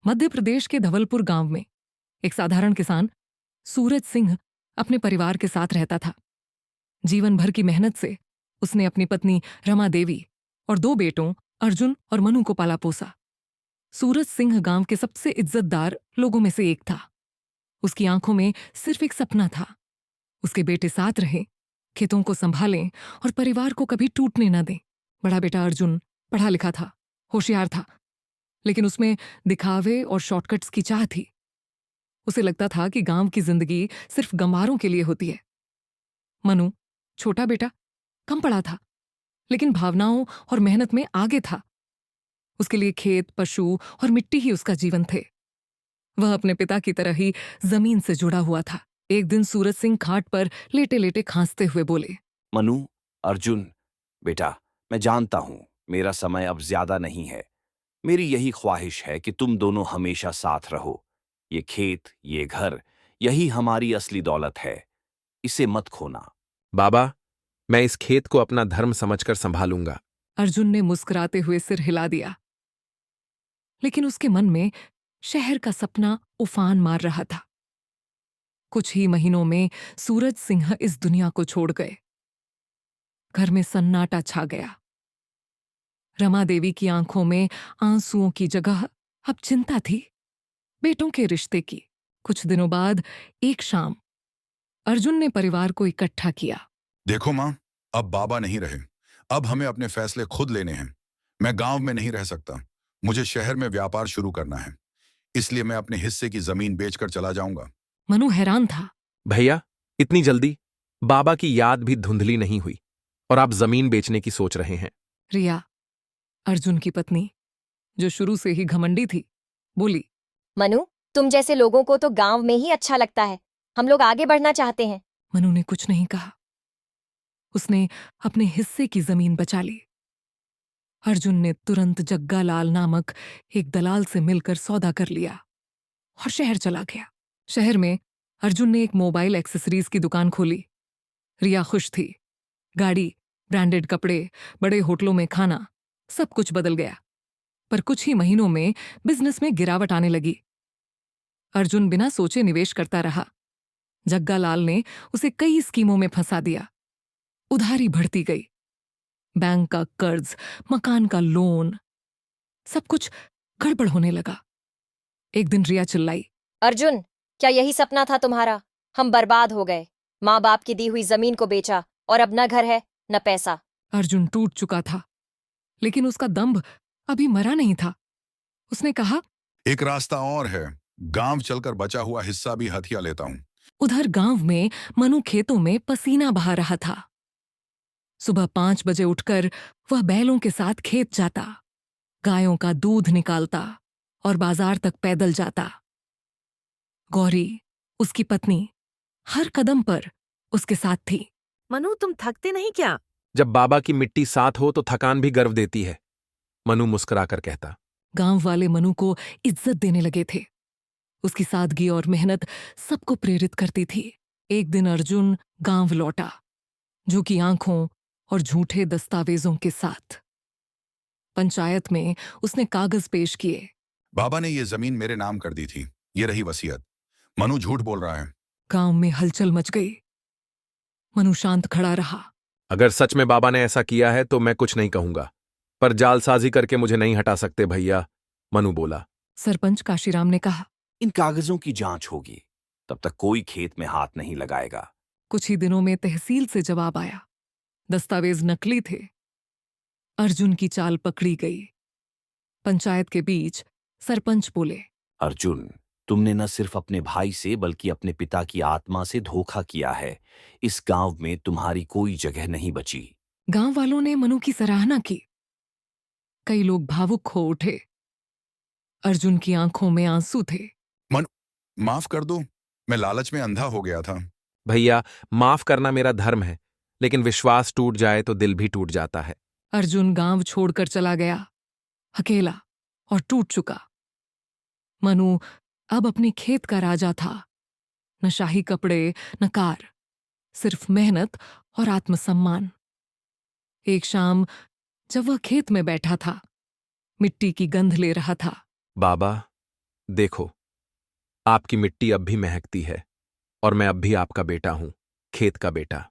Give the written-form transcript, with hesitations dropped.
मध्य प्रदेश के धवलपुर गांव में एक साधारण किसान सूरज सिंह अपने परिवार के साथ रहता था। जीवन भर की मेहनत से उसने अपनी पत्नी रमा देवी और 2 बेटों अर्जुन और मनु को पाला पोसा। सूरज सिंह गांव के सबसे इज्जतदार लोगों में से एक था। उसकी आंखों में सिर्फ एक सपना था, उसके बेटे साथ रहें, खेतों को संभालें और परिवार को कभी टूटने न दें। बड़ा बेटा अर्जुन पढ़ा लिखा था, होशियार था, लेकिन उसमें दिखावे और शॉर्टकट्स की चाह थी। उसे लगता था कि गांव की जिंदगी सिर्फ गंवारों के लिए होती है। मनु छोटा बेटा कम पढ़ा था, लेकिन भावनाओं और मेहनत में आगे था। उसके लिए खेत, पशु और मिट्टी ही उसका जीवन थे। वह अपने पिता की तरह ही जमीन से जुड़ा हुआ था। एक दिन सूरज सिंह खाट पर लेटे लेटे खांसते हुए बोले, मनु, अर्जुन, बेटा, मैं जानता हूं मेरा समय अब ज्यादा नहीं है। मेरी यही ख्वाहिश है कि तुम दोनों हमेशा साथ रहो। ये खेत, ये घर, यही हमारी असली दौलत है। इसे मत खोना। बाबा, मैं इस खेत को अपना धर्म समझकर संभालूंगा। अर्जुन ने मुस्कुराते हुए सिर हिला दिया, लेकिन उसके मन में शहर का सपना उफान मार रहा था। कुछ ही महीनों में सूरज सिंह इस दुनिया को छोड़ गए। घर में सन्नाटा छा गया। रमा देवी की आंखों में आंसुओं की जगह अब चिंता थी, बेटों के रिश्ते की। कुछ दिनों बाद एक शाम अर्जुन ने परिवार को इकट्ठा किया। देखो मां, अब बाबा नहीं रहे। अब हमें अपने फैसले खुद लेने हैं। मैं गांव में नहीं रह सकता। मुझे शहर में व्यापार शुरू करना है। इसलिए मैं अपने हिस्से की जमीन बेचकर चला जाऊंगा। मनु हैरान था। भैया, इतनी जल्दी? बाबा की याद भी धुंधली नहीं हुई और आप जमीन बेचने की सोच रहे हैं? रिया, अर्जुन की पत्नी, जो शुरू से ही घमंडी थी, बोली, मनु, तुम जैसे लोगों को तो गांव में ही अच्छा लगता है। हम लोग आगे बढ़ना चाहते हैं। मनु ने कुछ नहीं कहा। उसने अपने हिस्से की जमीन बचा ली। अर्जुन ने तुरंत जग्गा लाल नामक एक दलाल से मिलकर सौदा कर लिया और शहर चला गया। शहर में अर्जुन ने एक मोबाइल एक्सेसरीज की दुकान खोली। रिया खुश थी। गाड़ी, ब्रांडेड कपड़े, बड़े होटलों में खाना, सब कुछ बदल गया। पर कुछ ही महीनों में बिजनेस में गिरावट आने लगी। अर्जुन बिना सोचे निवेश करता रहा। जग्गा लाल ने उसे कई स्कीमों में फंसा दिया। उधारी बढ़ती गई। बैंक का कर्ज, मकान का लोन, सब कुछ गड़बड़ होने लगा। एक दिन रिया चिल्लाई, अर्जुन, क्या यही सपना था तुम्हारा? हम बर्बाद हो गए। माँ बाप की दी हुई जमीन को बेचा और अब न घर है न पैसा। अर्जुन टूट चुका था, लेकिन उसका दंभ अभी मरा नहीं था। उसने कहा, एक रास्ता और है। गांव चलकर बचा हुआ हिस्सा भी हथिया लेता हूं। उधर गांव में मनु खेतों में पसीना बहा रहा था। सुबह 5 बजे उठकर वह बैलों के साथ खेत जाता, गायों का दूध निकालता और बाजार तक पैदल जाता। गौरी, उसकी पत्नी, हर कदम पर उसके साथ थी। मनु, तुम थकते नहीं क्या? जब बाबा की मिट्टी साथ हो तो थकान भी गर्व देती है, मनु मुस्कुराकर कहता। गांव वाले मनु को इज्जत देने लगे थे। उसकी सादगी और मेहनत सबको प्रेरित करती थी। एक दिन अर्जुन गांव लौटा, झुकी आंखों और झूठे दस्तावेजों के साथ। पंचायत में उसने कागज पेश किए। बाबा ने ये जमीन मेरे नाम कर दी थी। ये रही वसीयत। मनु झूठ बोल रहा है। गांव में हलचल मच गई। मनु शांत खड़ा रहा। अगर सच में बाबा ने ऐसा किया है तो मैं कुछ नहीं कहूंगा, पर जालसाजी करके मुझे नहीं हटा सकते भैया, मनु बोला। सरपंच काशीराम ने कहा, इन कागजों की जांच होगी, तब तक कोई खेत में हाथ नहीं लगाएगा। कुछ ही दिनों में तहसील से जवाब आया। दस्तावेज नकली थे। अर्जुन की चाल पकड़ी गई। पंचायत के बीच सरपंच बोले, अर्जुन, तुमने न सिर्फ अपने भाई से बल्कि अपने पिता की आत्मा से धोखा किया है। इस गांव में तुम्हारी कोई जगह नहीं बची। गांव वालों ने मनु की सराहना की। कई लोग भावुक हो उठे। अर्जुन की आंखों में आंसू थे। मनु, माफ कर दो। मैं लालच में अंधा हो गया था। भैया, माफ करना मेरा धर्म है, लेकिन विश्वास टूट जाए तो दिल भी टूट जाता है। अर्जुन गांव छोड़कर चला गया, अकेला और टूट चुका। मनु अब अपने खेत का राजा था। न शाही कपड़े, न कार, सिर्फ मेहनत और आत्मसम्मान। एक शाम जब वह खेत में बैठा था, मिट्टी की गंध ले रहा था। बाबा, देखो, आपकी मिट्टी अब भी महकती है और मैं अब भी आपका बेटा हूं, खेत का बेटा।